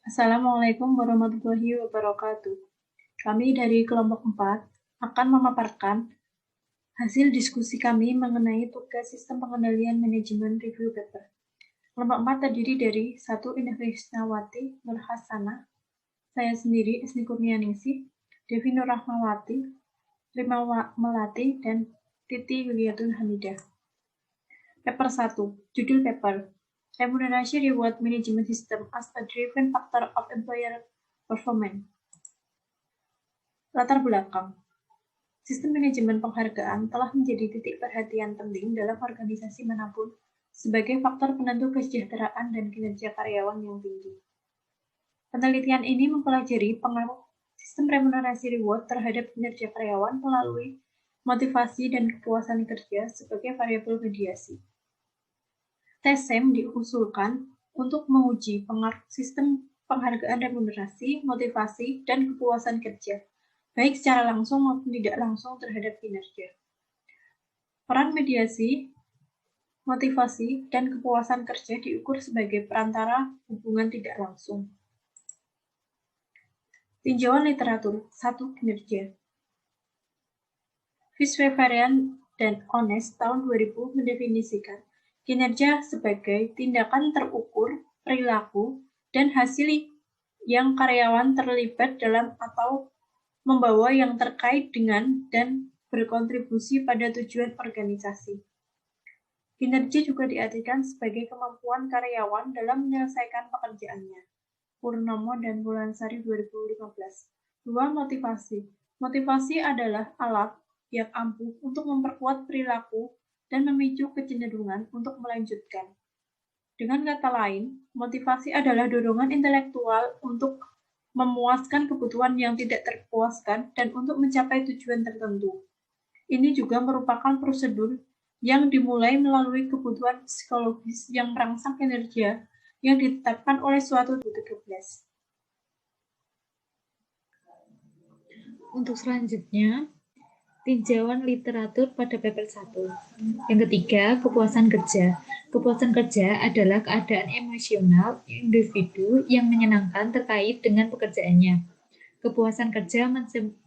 Assalamualaikum warahmatullahi wabarakatuh. Kami dari kelompok 4 akan memaparkan hasil diskusi kami mengenai tugas sistem pengendalian manajemen review paper. Kelompok 4 terdiri dari 1. Indah Krisnawati Nur Hasanah, saya sendiri Isni Kurnianingsih, Devi Nur Rahmawati, Rima Melati, dan Titi Wiliatun Hamidah. Paper 1. Judul paper Remunerasi Reward Management System as a Driven Factor of Employer Performance. Latar belakang. Sistem manajemen penghargaan telah menjadi titik perhatian penting dalam organisasi manapun sebagai faktor penentu kesejahteraan dan kinerja karyawan yang tinggi. Penelitian ini mempelajari pengaruh sistem remunerasi reward terhadap kinerja karyawan melalui motivasi dan kepuasan kerja sebagai variabel mediasi. Tes SEM diusulkan untuk menguji pengaruh sistem penghargaan remunerasi, motivasi, dan kepuasan kerja, baik secara langsung maupun tidak langsung terhadap kinerja. Peran mediasi, motivasi, dan kepuasan kerja diukur sebagai perantara hubungan tidak langsung. Tinjauan literatur 1. Kinerja. Visvevarian dan Honest tahun 2000 mendefinisikan kinerja sebagai tindakan terukur, perilaku, dan hasil yang karyawan terlibat dalam atau membawa yang terkait dengan dan berkontribusi pada tujuan organisasi. Kinerja juga diartikan sebagai kemampuan karyawan dalam menyelesaikan pekerjaannya. Purnomo dan Wulansari 2015. 2. Motivasi. Motivasi adalah alat yang ampuh untuk memperkuat perilaku dan memicu kecenderungan untuk melanjutkan. Dengan kata lain, motivasi adalah dorongan intelektual untuk memuaskan kebutuhan yang tidak terpuaskan dan untuk mencapai tujuan tertentu. Ini juga merupakan prosedur yang dimulai melalui kebutuhan psikologis yang merangsang kinerja yang ditetapkan oleh suatu 13. Untuk selanjutnya, tinjauan literatur pada paper 1. Yang ketiga, kepuasan kerja. Kepuasan kerja adalah keadaan emosional individu yang menyenangkan terkait dengan pekerjaannya. Kepuasan kerja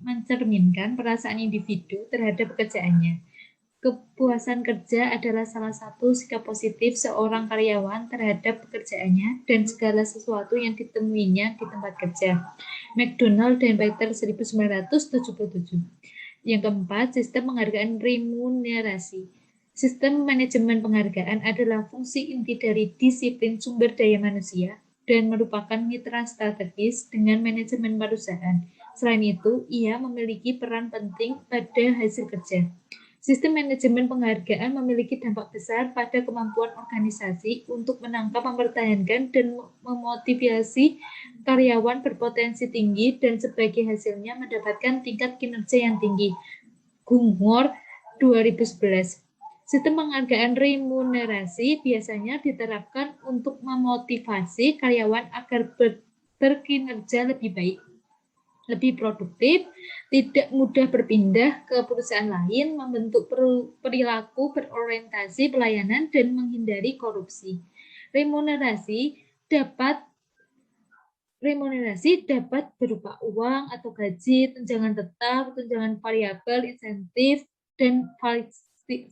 mencerminkan perasaan individu terhadap pekerjaannya. Kepuasan kerja adalah salah satu sikap positif seorang karyawan terhadap pekerjaannya dan segala sesuatu yang ditemuinya di tempat kerja. McDonald dan Peter 1977. Yang keempat, sistem penghargaan remunerasi. Sistem manajemen penghargaan adalah fungsi inti dari disiplin sumber daya manusia dan merupakan mitra strategis dengan manajemen perusahaan. Selain itu, ia memiliki peran penting pada hasil kerja. Sistem manajemen penghargaan memiliki dampak besar pada kemampuan organisasi untuk menangkap, mempertahankan, dan memotivasi karyawan berpotensi tinggi dan sebagai hasilnya mendapatkan tingkat kinerja yang tinggi. Gungor 2011. Sistem penghargaan remunerasi biasanya diterapkan untuk memotivasi karyawan agar berkinerja lebih baik, lebih produktif, tidak mudah berpindah ke perusahaan lain, membentuk perilaku berorientasi pelayanan, dan menghindari korupsi. Remunerasi dapat berupa uang atau gaji, tunjangan tetap, tunjangan variabel, insentif, dan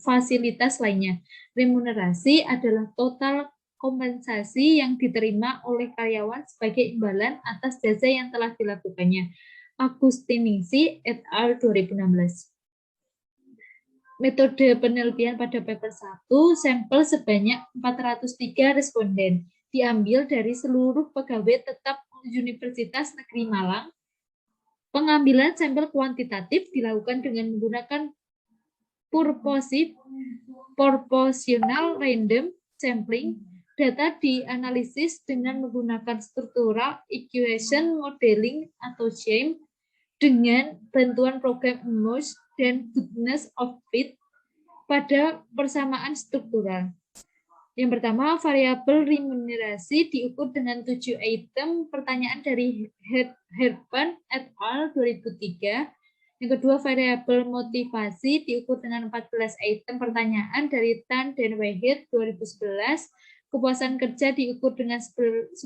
fasilitas lainnya. Remunerasi adalah total kompensasi yang diterima oleh karyawan sebagai imbalan atas jasa yang telah dilakukannya. Agustinisi et al. 2016. Metode penelitian pada paper 1, sampel sebanyak 403 responden, diambil dari seluruh pegawai tetap Universitas Negeri Malang. Pengambilan sampel kuantitatif dilakukan dengan menggunakan proportional random sampling. Data dianalisis dengan menggunakan struktural equation modeling atau SHAME dengan bantuan program IMOS dan goodness of fit pada persamaan struktural. Yang pertama, variabel remunerasi diukur dengan 7 item pertanyaan dari Herpan et al. 2003. Yang kedua, variabel motivasi diukur dengan 14 item pertanyaan dari Tan dan Wahid 2011. Kepuasan kerja diukur dengan 10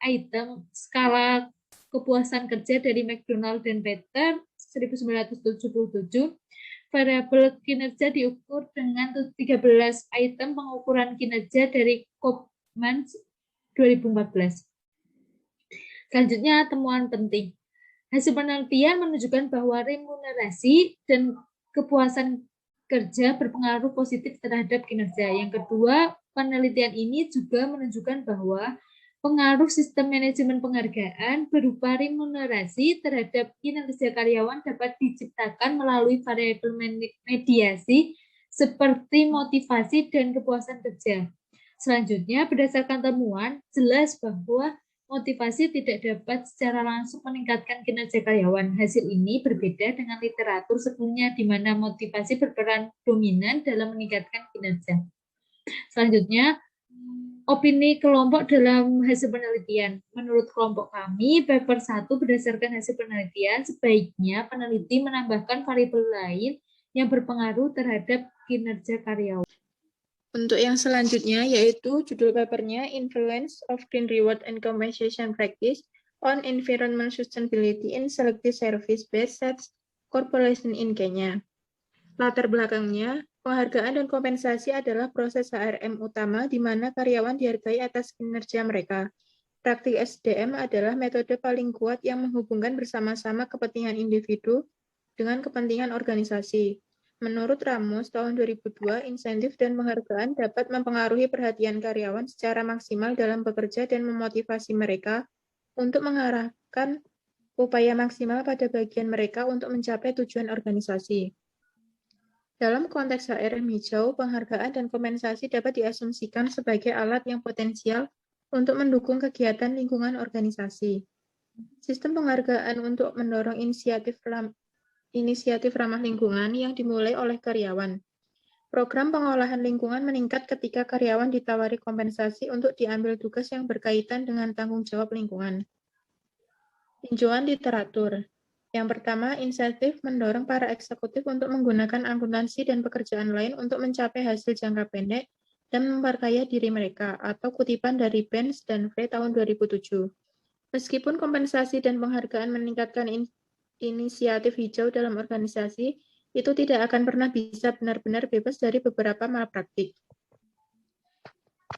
item skala kepuasan kerja dari McDonald dan Peter 1977. Variabel kinerja diukur dengan 13 item pengukuran kinerja dari Kopman 2014. Selanjutnya, temuan penting. Hasil penelitian menunjukkan bahwa remunerasi dan kepuasan kerja berpengaruh positif terhadap kinerja. Yang kedua, penelitian ini juga menunjukkan bahwa pengaruh sistem manajemen penghargaan berupa remunerasi terhadap kinerja karyawan dapat diciptakan melalui variabel mediasi seperti motivasi dan kepuasan kerja. Selanjutnya, berdasarkan temuan, jelas bahwa motivasi tidak dapat secara langsung meningkatkan kinerja karyawan. Hasil ini berbeda dengan literatur sebelumnya di mana motivasi berperan dominan dalam meningkatkan kinerja. Selanjutnya, opini kelompok dalam hasil penelitian. Menurut kelompok kami, paper 1 berdasarkan hasil penelitian, sebaiknya peneliti menambahkan variabel lain yang berpengaruh terhadap kinerja karyawan. Untuk yang selanjutnya yaitu judul papernya Influence of Green Reward and Compensation Practice on Environmental Sustainability in Selected Service-Based Corporation in Kenya. Latar belakangnya, penghargaan dan kompensasi adalah proses HRM utama di mana karyawan dihargai atas kinerja mereka. Praktik SDM adalah metode paling kuat yang menghubungkan bersama-sama kepentingan individu dengan kepentingan organisasi. Menurut Ramos, tahun 2002, insentif dan penghargaan dapat mempengaruhi perhatian karyawan secara maksimal dalam bekerja dan memotivasi mereka untuk mengarahkan upaya maksimal pada bagian mereka untuk mencapai tujuan organisasi. Dalam konteks HRM hijau, penghargaan dan kompensasi dapat diasumsikan sebagai alat yang potensial untuk mendukung kegiatan lingkungan organisasi. Sistem penghargaan untuk mendorong inisiatif ramah lingkungan yang dimulai oleh karyawan. Program pengolahan lingkungan meningkat ketika karyawan ditawari kompensasi untuk diambil tugas yang berkaitan dengan tanggung jawab lingkungan. Tinjauan literatur. Yang pertama, insentif mendorong para eksekutif untuk menggunakan akuntansi dan pekerjaan lain untuk mencapai hasil jangka pendek dan memperkaya diri mereka, atau kutipan dari Benz dan Frey tahun 2007. Meskipun kompensasi dan penghargaan meningkatkan inisiatif hijau dalam organisasi, itu tidak akan pernah bisa benar-benar bebas dari beberapa malpraktik.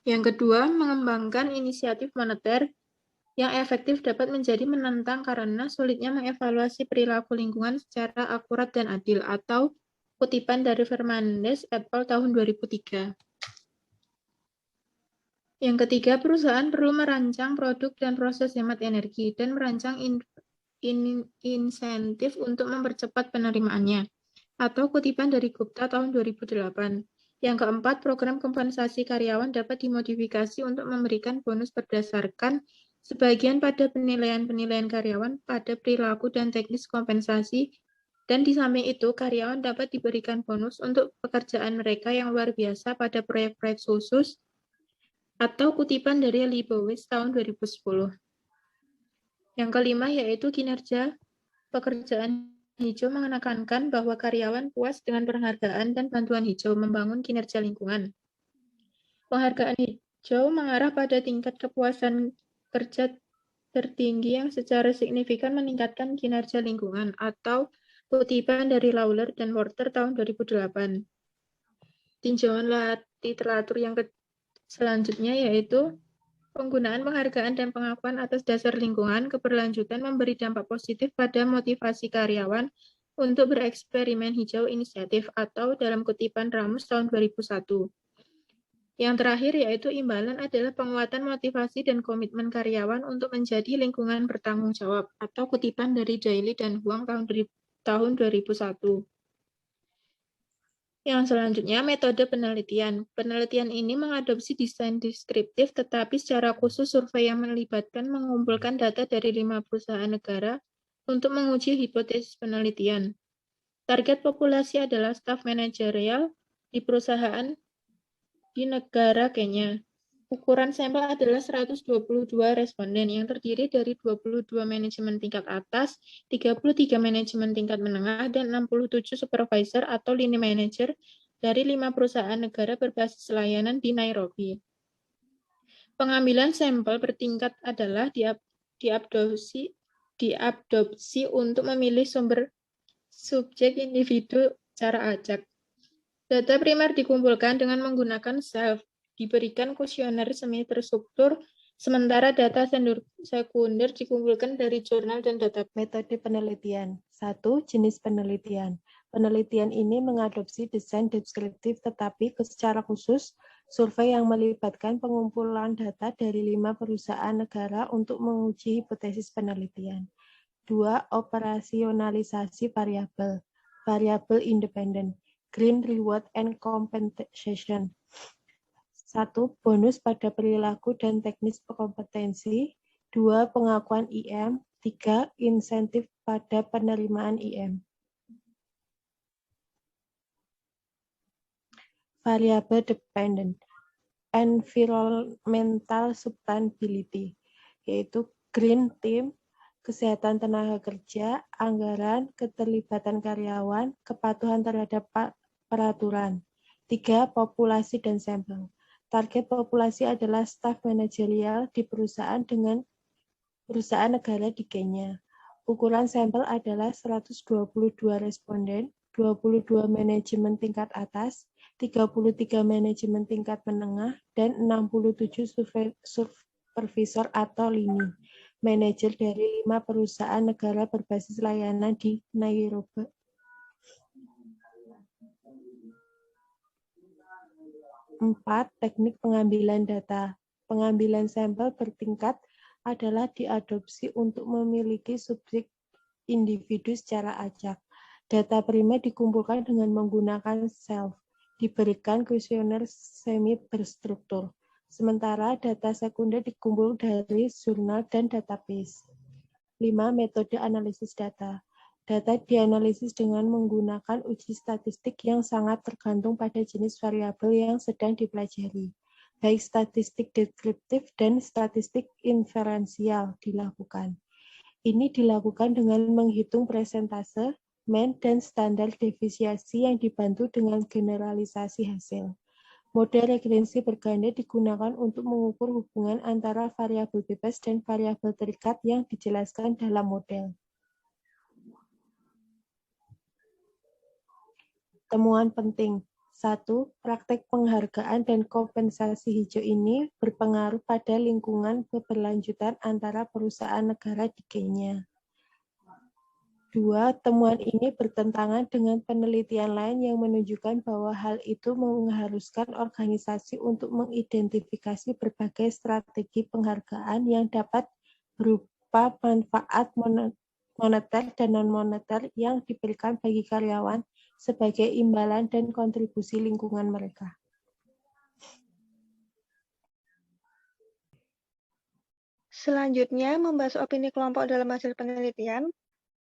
Yang kedua, mengembangkan inisiatif moneter yang efektif dapat menjadi menentang karena sulitnya mengevaluasi perilaku lingkungan secara akurat dan adil, atau kutipan dari Fernandez et al. Tahun 2003. Yang ketiga, perusahaan perlu merancang produk dan proses hemat energi dan merancang insentif untuk mempercepat penerimaannya, atau kutipan dari Gupta tahun 2008. Yang keempat, program kompensasi karyawan dapat dimodifikasi untuk memberikan bonus berdasarkan sebagian pada penilaian-penilaian karyawan pada perilaku dan teknis kompensasi, dan di samping itu karyawan dapat diberikan bonus untuk pekerjaan mereka yang luar biasa pada proyek-proyek khusus, atau kutipan dari Leibowitz tahun 2010. Yang kelima yaitu kinerja pekerjaan hijau menekankan bahwa karyawan puas dengan penghargaan dan bantuan hijau membangun kinerja lingkungan. Penghargaan hijau mengarah pada tingkat kepuasan kerja tertinggi yang secara signifikan meningkatkan kinerja lingkungan, atau kutipan dari Lawler dan Porter tahun 2008. Tinjauan literatur yang selanjutnya yaitu penggunaan penghargaan dan pengakuan atas dasar lingkungan keberlanjutan memberi dampak positif pada motivasi karyawan untuk bereksperimen hijau inisiatif, atau dalam kutipan Ramos tahun 2001. Yang terakhir yaitu imbalan adalah penguatan motivasi dan komitmen karyawan untuk menjadi lingkungan bertanggung jawab, atau kutipan dari Daly dan Huang tahun 2001. Yang selanjutnya, metode penelitian. Penelitian ini mengadopsi desain deskriptif, tetapi secara khusus survei yang melibatkan mengumpulkan data dari 5 perusahaan negara untuk menguji hipotesis penelitian. Target populasi adalah staf manajerial di perusahaan di negara Kenya. Ukuran sampel adalah 122 responden yang terdiri dari 22 manajemen tingkat atas, 33 manajemen tingkat menengah, dan 67 supervisor atau line manager dari 5 perusahaan negara berbasis layanan di Nairobi. Pengambilan sampel bertingkat adalah diadopsi untuk memilih sumber subjek individu secara acak. Data primer dikumpulkan dengan menggunakan self, diberikan kuesioner semi terstruktur, sementara data sekunder dikumpulkan dari jurnal dan data. Metode penelitian. 1. Jenis penelitian. Penelitian ini mengadopsi desain deskriptif tetapi secara khusus survei yang melibatkan pengumpulan data dari 5 perusahaan negara untuk menguji hipotesis penelitian. 2. Operasionalisasi variabel. Variabel independen. Green reward and compensation. 1. Bonus pada perilaku dan teknis kompetensi. 2. Pengakuan IM. 3. Insentif pada penerimaan IM. Variable dependent. Environmental sustainability, yaitu green team, kesehatan tenaga kerja, anggaran, keterlibatan karyawan, kepatuhan terhadap peraturan. 3. Populasi dan sampel. Target populasi adalah staf manajerial di perusahaan dengan perusahaan negara di Kenya. Ukuran sampel adalah 122 responden, 22 manajemen tingkat atas, 33 manajemen tingkat menengah, dan 67 supervisor atau lini, manajer dari 5 perusahaan negara berbasis layanan di Nairobi. Empat, teknik pengambilan data. Pengambilan sampel bertingkat adalah diadopsi untuk memiliki subjek individu secara acak. Data primer dikumpulkan dengan menggunakan self, diberikan kuesioner semi berstruktur. Sementara data sekunder dikumpul dari jurnal dan database. 5. Metode analisis data. Data dianalisis dengan menggunakan uji statistik yang sangat tergantung pada jenis variabel yang sedang dipelajari. Baik statistik deskriptif dan statistik inferensial dilakukan. Ini dilakukan dengan menghitung presentase, mean, dan standar deviasi yang dibantu dengan generalisasi hasil. Model regrensi berganda digunakan untuk mengukur hubungan antara variabel bebas dan variabel terikat yang dijelaskan dalam model. Temuan penting. 1. Praktek penghargaan dan kompensasi hijau ini berpengaruh pada lingkungan keberlanjutan antara perusahaan negara di Kenya. 2. Temuan ini bertentangan dengan penelitian lain yang menunjukkan bahwa hal itu mengharuskan organisasi untuk mengidentifikasi berbagai strategi penghargaan yang dapat berupa manfaat moneter dan non-moneter yang diberikan bagi karyawan sebagai imbalan dan kontribusi lingkungan mereka. Selanjutnya, membahas opini kelompok dalam hasil penelitian.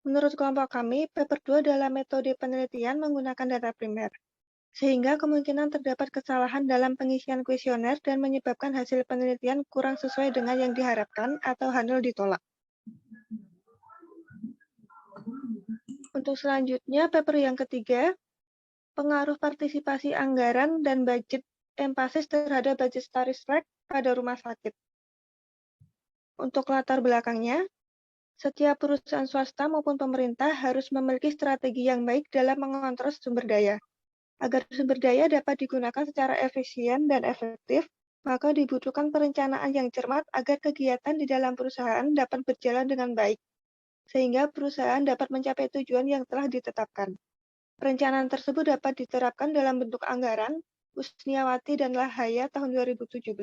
Menurut kelompok kami, paper 2 dalam metode penelitian menggunakan data primer, sehingga kemungkinan terdapat kesalahan dalam pengisian kuesioner dan menyebabkan hasil penelitian kurang sesuai dengan yang diharapkan atau handal ditolak. Untuk selanjutnya, paper yang ketiga, pengaruh partisipasi anggaran dan budget emphasis terhadap budget study track pada rumah sakit. Untuk latar belakangnya, setiap perusahaan swasta maupun pemerintah harus memiliki strategi yang baik dalam mengontrol sumber daya. Agar sumber daya dapat digunakan secara efisien dan efektif, maka dibutuhkan perencanaan yang cermat agar kegiatan di dalam perusahaan dapat berjalan dengan baik, sehingga perusahaan dapat mencapai tujuan yang telah ditetapkan. Perencanaan tersebut dapat diterapkan dalam bentuk anggaran, Husniawati dan Lahaya tahun 2017.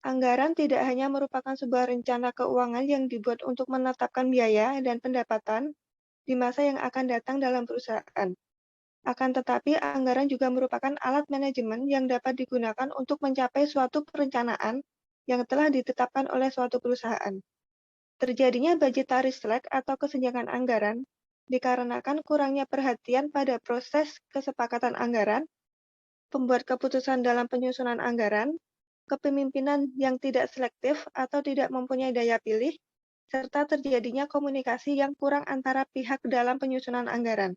Anggaran tidak hanya merupakan sebuah rencana keuangan yang dibuat untuk menetapkan biaya dan pendapatan di masa yang akan datang dalam perusahaan. Akan tetapi, anggaran juga merupakan alat manajemen yang dapat digunakan untuk mencapai suatu perencanaan yang telah ditetapkan oleh suatu perusahaan. Terjadinya budgetary slack atau kesenjangan anggaran dikarenakan kurangnya perhatian pada proses kesepakatan anggaran, pembuat keputusan dalam penyusunan anggaran, kepemimpinan yang tidak selektif atau tidak mempunyai daya pilih, serta terjadinya komunikasi yang kurang antara pihak dalam penyusunan anggaran.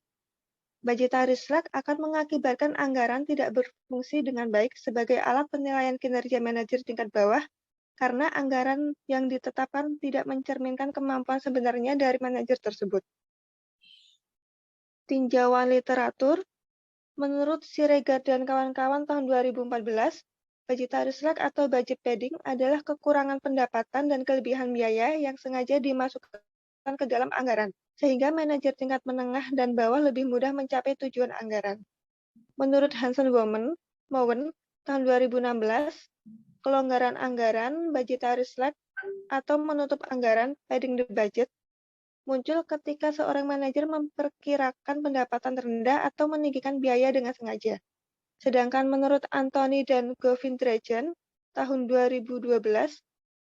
Budgetary slack akan mengakibatkan anggaran tidak berfungsi dengan baik sebagai alat penilaian kinerja manajer tingkat bawah karena anggaran yang ditetapkan tidak mencerminkan kemampuan sebenarnya dari manajer tersebut. Tinjauan literatur, menurut Siregar dan kawan-kawan tahun 2014, budgetary slack atau budget padding adalah kekurangan pendapatan dan kelebihan biaya yang sengaja dimasukkan ke dalam anggaran, sehingga manajer tingkat menengah dan bawah lebih mudah mencapai tujuan anggaran. Menurut Hansen Mowen tahun 2016, kelonggaran anggaran budgetary slack atau menutup anggaran padding the budget muncul ketika seorang manajer memperkirakan pendapatan rendah atau meninggikan biaya dengan sengaja. Sedangkan menurut Anthony dan Govindrajan tahun 2012,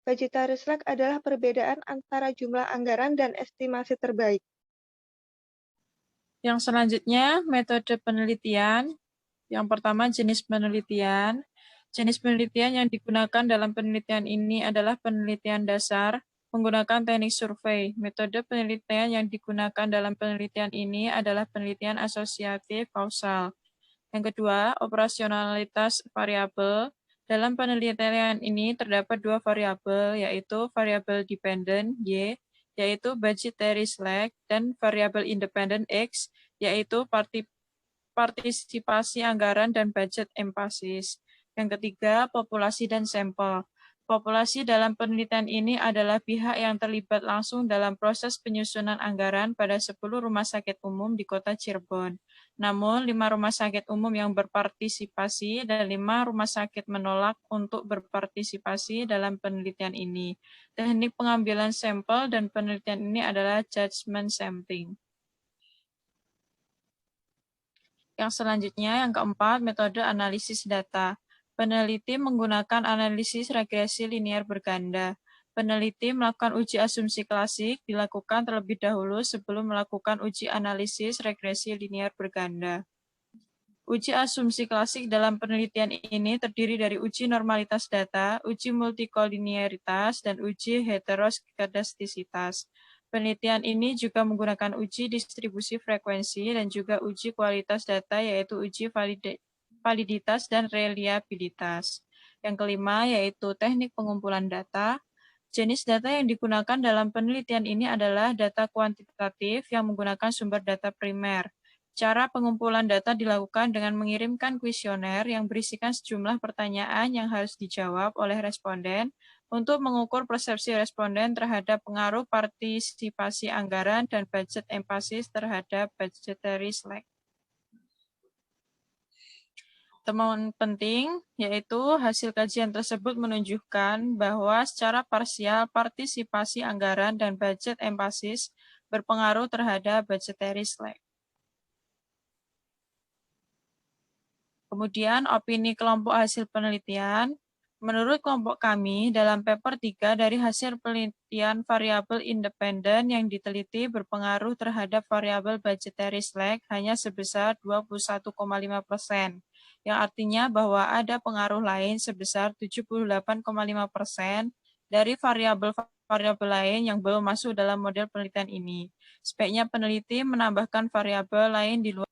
budgetary slack adalah perbedaan antara jumlah anggaran dan estimasi terbaik. Yang selanjutnya, metode penelitian. Yang pertama, jenis penelitian. Jenis penelitian yang digunakan dalam penelitian ini adalah penelitian dasar, menggunakan teknik survei. Metode penelitian yang digunakan dalam penelitian ini adalah penelitian asosiatif kausal. Yang kedua, operasionalitas variabel. Dalam penelitian ini terdapat dua variabel, yaitu variabel dependent Y, yaitu budgetary slack, dan variabel independent X, yaitu partisipasi anggaran dan budget emphasis. Yang ketiga, populasi dan sampel. Populasi dalam penelitian ini adalah pihak yang terlibat langsung dalam proses penyusunan anggaran pada 10 rumah sakit umum di kota Cirebon. Namun, 5 rumah sakit umum yang berpartisipasi dan 5 rumah sakit menolak untuk berpartisipasi dalam penelitian ini. Teknik pengambilan sampel dan penelitian ini adalah judgment sampling. Yang selanjutnya, yang keempat, metode analisis data. Peneliti menggunakan analisis regresi linear berganda. Peneliti melakukan uji asumsi klasik dilakukan terlebih dahulu sebelum melakukan uji analisis regresi linear berganda. Uji asumsi klasik dalam penelitian ini terdiri dari uji normalitas data, uji multikolinearitas, dan uji heteroskedastisitas. Penelitian ini juga menggunakan uji distribusi frekuensi dan juga uji kualitas data, yaitu uji validitas dan reliabilitas. Yang kelima yaitu teknik pengumpulan data. Jenis data yang digunakan dalam penelitian ini adalah data kuantitatif yang menggunakan sumber data primer. Cara pengumpulan data dilakukan dengan mengirimkan kuesioner yang berisikan sejumlah pertanyaan yang harus dijawab oleh responden untuk mengukur persepsi responden terhadap pengaruh partisipasi anggaran dan budget emphasis terhadap budgetary slack. Temuan penting yaitu hasil kajian tersebut menunjukkan bahwa secara parsial partisipasi anggaran dan budget emphasis berpengaruh terhadap budgetary slack. Kemudian opini kelompok hasil penelitian. Menurut kelompok kami, dalam paper 3 dari hasil penelitian variabel independen yang diteliti berpengaruh terhadap variabel budgetary slack hanya sebesar 21,5%, yang artinya bahwa ada pengaruh lain sebesar 78,5% dari variabel-variabel lain yang belum masuk dalam model penelitian ini. Sebaiknya peneliti menambahkan variabel lain di luar.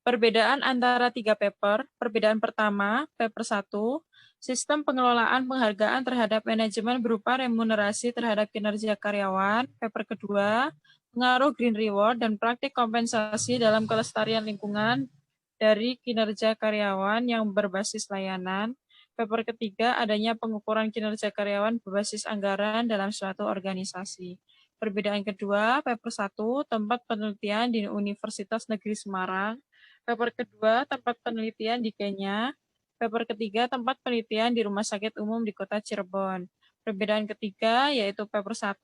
Perbedaan antara 3 paper. Perbedaan pertama, paper 1, sistem pengelolaan penghargaan terhadap manajemen berupa remunerasi terhadap kinerja karyawan. Paper kedua, pengaruh green reward dan praktik kompensasi dalam kelestarian lingkungan dari kinerja karyawan yang berbasis layanan. Paper ketiga, adanya pengukuran kinerja karyawan berbasis anggaran dalam suatu organisasi. Perbedaan kedua, paper 1, tempat penelitian di Universitas Negeri Semarang. Paper kedua, tempat penelitian di Kenya. Paper ketiga, tempat penelitian di Rumah Sakit Umum di Kota Cirebon. Perbedaan ketiga, yaitu paper 1,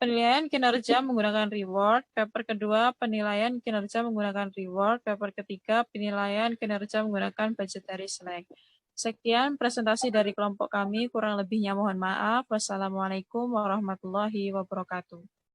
penilaian kinerja menggunakan reward. Paper kedua, penilaian kinerja menggunakan reward. Paper ketiga, penilaian kinerja menggunakan budgetary slack. Sekian presentasi dari kelompok kami, kurang lebihnya mohon maaf. Wassalamualaikum warahmatullahi wabarakatuh.